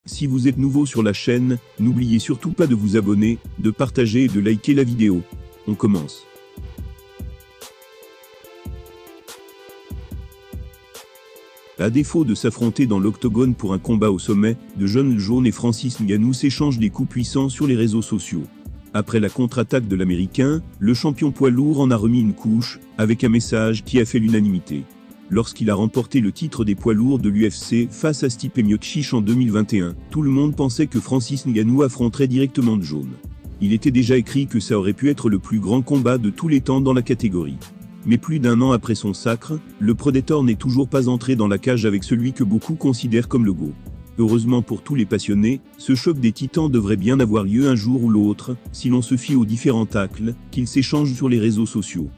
Si vous êtes nouveau sur la chaîne, n'oubliez surtout pas de vous abonner, de partager et de liker la vidéo. On commence. À défaut de s'affronter dans l'octogone pour un combat au sommet, John Jones et Francis Ngannou s'échangent des coups puissants sur les réseaux sociaux. Après la contre-attaque de l'Américain, le champion poids lourd en a remis une couche, avec un message qui a fait l'unanimité. Lorsqu'il a remporté le titre des poids lourds de l'UFC face à Stipe Miocic en 2021, tout le monde pensait que Francis Ngannou affronterait directement Jones. Il était déjà écrit que ça aurait pu être le plus grand combat de tous les temps dans la catégorie. Mais plus d'un an après son sacre, le Predator n'est toujours pas entré dans la cage avec celui que beaucoup considèrent comme le GOAT. Heureusement pour tous les passionnés, ce choc des titans devrait bien avoir lieu un jour ou l'autre, si l'on se fie aux différents tacles qu'ils s'échangent sur les réseaux sociaux.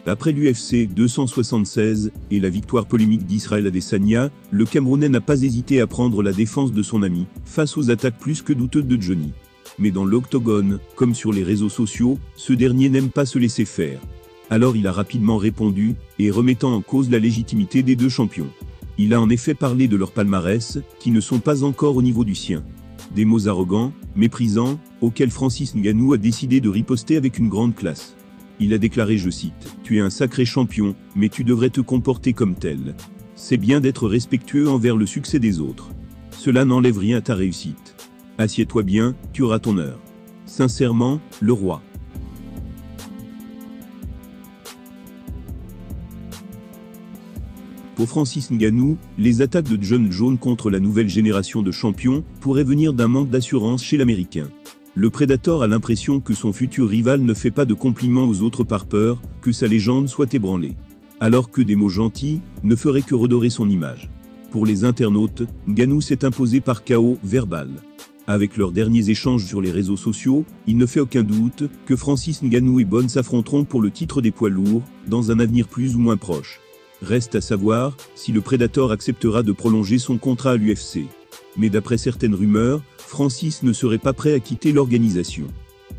Après l'UFC 276 et la victoire polémique d'Israël Adesanya, le Camerounais n'a pas hésité à prendre la défense de son ami, face aux attaques plus que douteuses de Johnny. Mais dans l'octogone, comme sur les réseaux sociaux, ce dernier n'aime pas se laisser faire. Alors il a rapidement répondu, et remettant en cause la légitimité des deux champions. Il a en effet parlé de leurs palmarès, qui ne sont pas encore au niveau du sien. Des mots arrogants, méprisants, auxquels Francis Ngannou a décidé de riposter avec une grande classe. Il a déclaré, je cite, « Tu es un sacré champion, mais tu devrais te comporter comme tel. C'est bien d'être respectueux envers le succès des autres. Cela n'enlève rien à ta réussite. Assieds-toi bien, tu auras ton heure. Sincèrement, le roi. » Pour Francis Ngannou, les attaques de John Jones contre la nouvelle génération de champions pourraient venir d'un manque d'assurance chez l'Américain. Le Predator a l'impression que son futur rival ne fait pas de compliments aux autres par peur que sa légende soit ébranlée. Alors que des mots gentils ne feraient que redorer son image. Pour les internautes, Ngannou s'est imposé par chaos verbal. Avec leurs derniers échanges sur les réseaux sociaux, il ne fait aucun doute que Francis Ngannou et Bones s'affronteront pour le titre des poids lourds, dans un avenir plus ou moins proche. Reste à savoir si le Predator acceptera de prolonger son contrat à l'UFC. Mais d'après certaines rumeurs, Francis ne serait pas prêt à quitter l'organisation.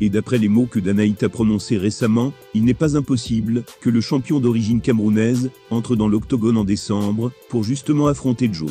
Et d'après les mots que Danaït a prononcés récemment, il n'est pas impossible que le champion d'origine camerounaise entre dans l'octogone en décembre pour justement affronter Jones.